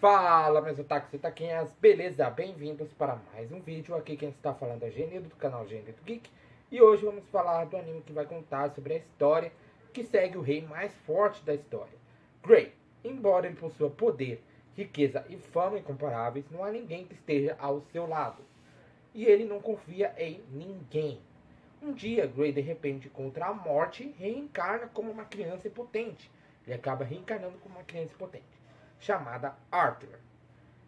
Fala, meus otakus e taquinhas, beleza? Bem-vindos para mais um vídeo. Aqui quem está falando é Genido, do canal Genido Geek. E hoje vamos falar do anime que vai contar sobre a história que segue o rei mais forte da história, Grey. Embora ele possua poder, riqueza e fama incomparáveis, não há ninguém que esteja ao seu lado. E ele não confia em ninguém. Um dia, Grey de repente encontra a morte e reencarna como uma criança impotente. Ele acaba reencarnando como uma criança impotente, chamada Arthur,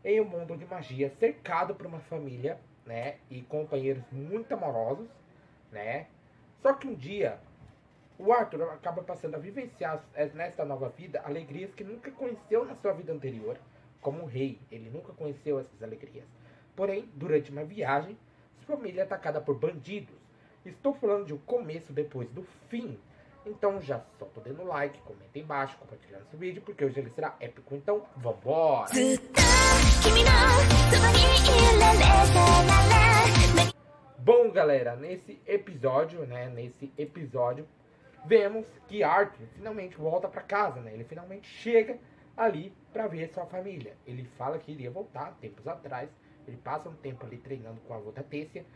em um mundo de magia, cercado por uma família, né, e companheiros muito amorosos, né. Só que um dia, o Arthur acaba passando a vivenciar nesta nova vida alegrias que nunca conheceu na sua vida anterior, como um rei. Ele nunca conheceu essas alegrias. Porém, durante uma viagem, sua família é atacada por bandidos. Estou falando de um começo depois do fim. Então já solta o dedo no like, comenta aí embaixo, compartilhando esse vídeo, porque hoje ele será épico. Então, vambora! Bom, galera, nesse episódio, vemos que Arthur finalmente volta pra casa, né? Ele finalmente chega ali pra ver sua família. Ele fala que iria voltar tempos atrás. Ele passa um tempo ali treinando com a avó da Tessia,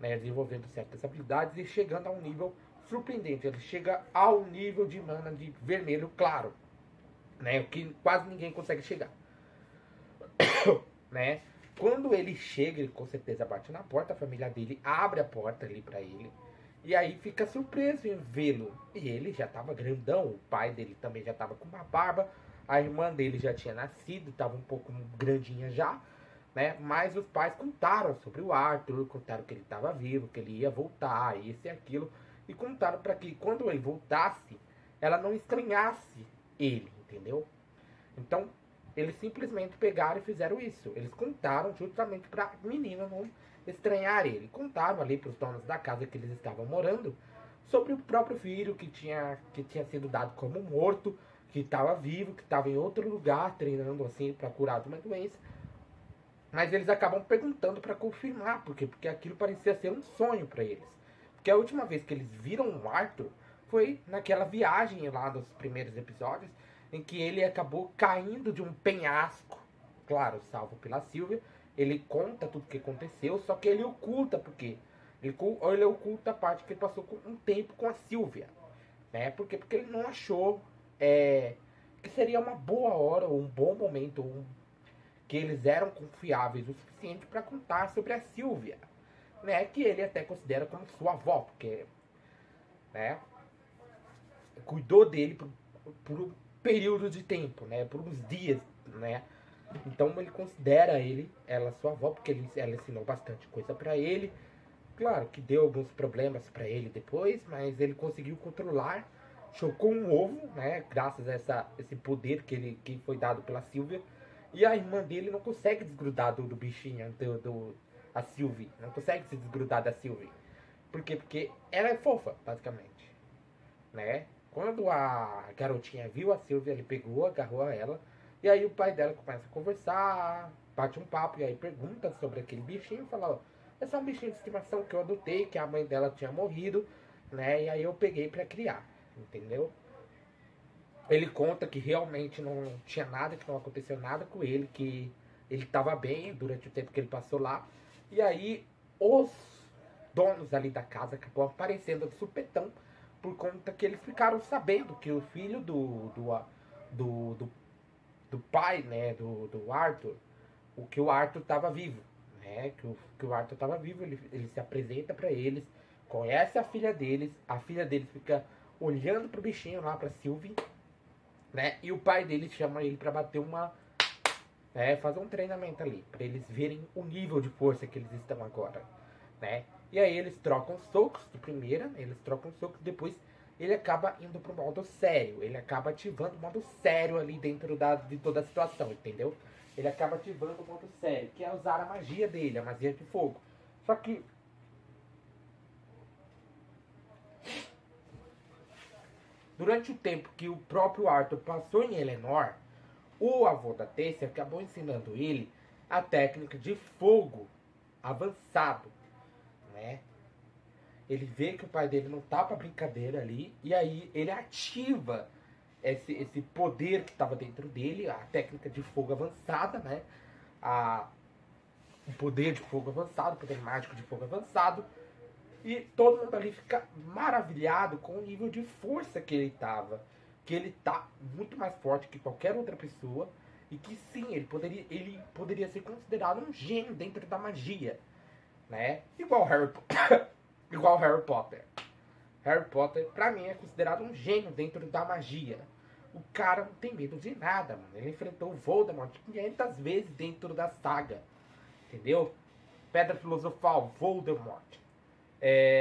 né, desenvolvendo certas habilidades e chegando a um nível surpreendente. Ele chega ao nível de mana de vermelho claro, né, o que quase ninguém consegue chegar. Né? Quando ele chega, ele com certeza bate na porta, a família dele abre a porta ali pra ele, e aí fica surpreso em vê-lo. E ele já tava grandão, o pai dele também já tava com uma barba, a irmã dele já tinha nascido, tava um pouco grandinha já, né? Mas os pais contaram sobre o Arthur, contaram que ele estava vivo, que ele ia voltar, isso e aquilo, e contaram para que quando ele voltasse, ela não estranhasse ele, entendeu? Então, eles simplesmente pegaram e fizeram isso. Eles contaram justamente para a menina não estranhar ele. Contaram ali para os donos da casa que eles estavam morando sobre o próprio filho que tinha sido dado como morto, que estava vivo, que estava em outro lugar treinando assim para curar de uma doença. Mas eles acabam perguntando para confirmar, porque aquilo parecia ser um sonho para eles. Porque a última vez que eles viram o Arthur foi naquela viagem lá dos primeiros episódios, em que ele acabou caindo de um penhasco, claro, salvo pela Sylvia. Ele conta tudo o que aconteceu, só que ele oculta, porque ele oculta a parte que ele passou um tempo com a Sylvia, né? Porque ele não achou que seria uma boa hora, ou um bom momento, que eles eram confiáveis o suficiente para contar sobre a Sylvia, né, que ele até considera como sua avó, porque, né, cuidou dele por um período de tempo, né, por uns dias, né. Então ele considera ela sua avó, porque ela ensinou bastante coisa para ele. Claro que deu alguns problemas para ele depois, mas ele conseguiu controlar, chocou um ovo, né, graças a esse poder que foi dado pela Sylvia. E a irmã dele não consegue desgrudar do bichinho, a Sylvie. Não consegue se desgrudar da Sylvie. Por quê? Porque ela é fofa, basicamente, né? Quando a garotinha viu a Sylvie, ele pegou, agarrou ela. E aí o pai dela começa a conversar, bate um papo, e aí pergunta sobre aquele bichinho. Fala, ó, esse é um bichinho de estimação que eu adotei, que a mãe dela tinha morrido, né? E aí eu peguei pra criar, entendeu? Ele conta que realmente não tinha nada, que não aconteceu nada com ele, que ele estava bem durante o tempo que ele passou lá. E aí os donos ali da casa acabou aparecendo de supetão, por conta que eles ficaram sabendo que o filho do pai, né, do Arthur, que o Arthur estava vivo, né, que o Arthur estava vivo. Ele se apresenta para eles, conhece a filha deles fica olhando pro bichinho lá, pra Sylvie, né? E o pai dele chama ele pra bater fazer um treinamento ali, pra eles verem o nível de força que eles estão agora, né? E aí eles trocam socos de primeira, depois ele acaba indo pro modo sério, ele acaba ativando o modo sério ali dentro de toda a situação, entendeu? Ele acaba ativando o modo sério, que é usar a magia dele, a magia de fogo. Só que durante o tempo que o próprio Arthur passou em Eleanor, o avô da Tessia acabou ensinando ele a técnica de fogo avançado, né? Ele vê que o pai dele não tá pra brincadeira ali, e aí ele ativa esse poder que estava dentro dele, a técnica de fogo avançada, né? O poder de fogo avançado, o poder mágico de fogo avançado. E todo mundo ali fica maravilhado com o nível de força que ele tava. Que ele tá muito mais forte que qualquer outra pessoa. E que sim, ele poderia ser considerado um gênio dentro da magia. Né? Igual Harry Potter. Harry Potter, pra mim, é considerado um gênio dentro da magia. O cara não tem medo de nada, mano. Ele enfrentou o Voldemort 500 vezes dentro da saga. Entendeu? Pedra Filosofal, Voldemort.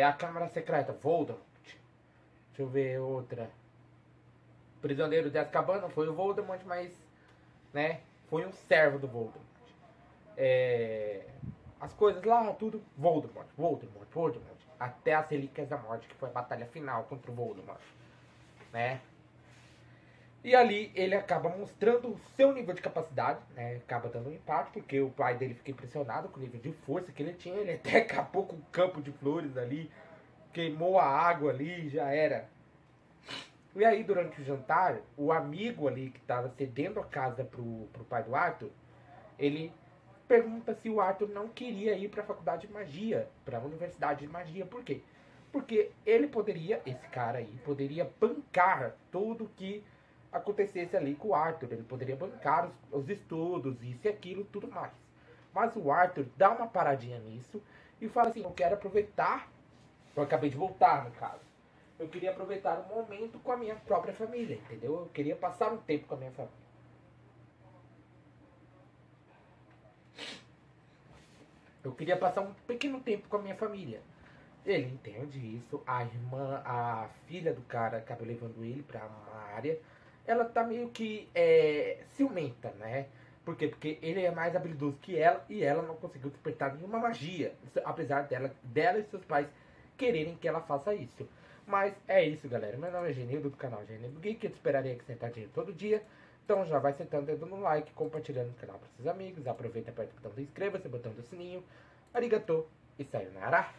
A Câmara Secreta, Voldemort. Deixa eu ver outra. Prisioneiro de Azkaban não foi o Voldemort, mas, né, foi um servo do Voldemort. As coisas lá, tudo, Voldemort. Até as Relíquias da Morte, que foi a batalha final contra o Voldemort, né? E ali ele acaba mostrando o seu nível de capacidade, né? Acaba dando um empate, porque o pai dele fica impressionado com o nível de força que ele tinha. Ele até acabou com o campo de flores ali, queimou a água ali, já era. E aí, durante o jantar, o amigo ali que estava cedendo a casa pro pai do Arthur, ele pergunta se o Arthur não queria ir para a faculdade de magia, para a universidade de magia. Por quê? Porque ele poderia, esse cara aí, poderia bancar tudo que acontecesse ali com o Arthur. Ele poderia bancar os estudos, isso e aquilo, tudo mais. Mas o Arthur dá uma paradinha nisso e fala assim, eu quero aproveitar, eu acabei de voltar no caso, eu queria aproveitar um momento com a minha própria família, entendeu? Eu queria passar um tempo com a minha família. Eu queria passar um pequeno tempo com a minha família. Ele entende isso, a filha do cara acaba levando ele pra uma área. Ela tá meio que ciumenta, né? Por quê? Porque ele é mais habilidoso que ela e ela não conseguiu despertar nenhuma magia. Apesar dela e seus pais quererem que ela faça isso. Mas é isso, galera. Meu nome é Genildo, do canal Genildo Geek. Eu te esperaria aqui sentadinho todo dia. Então já vai sentando o dedo no like, compartilhando o canal para seus amigos. Aproveita, aperta o botão do inscreva-se, botão do sininho. Arigatou e sayonara.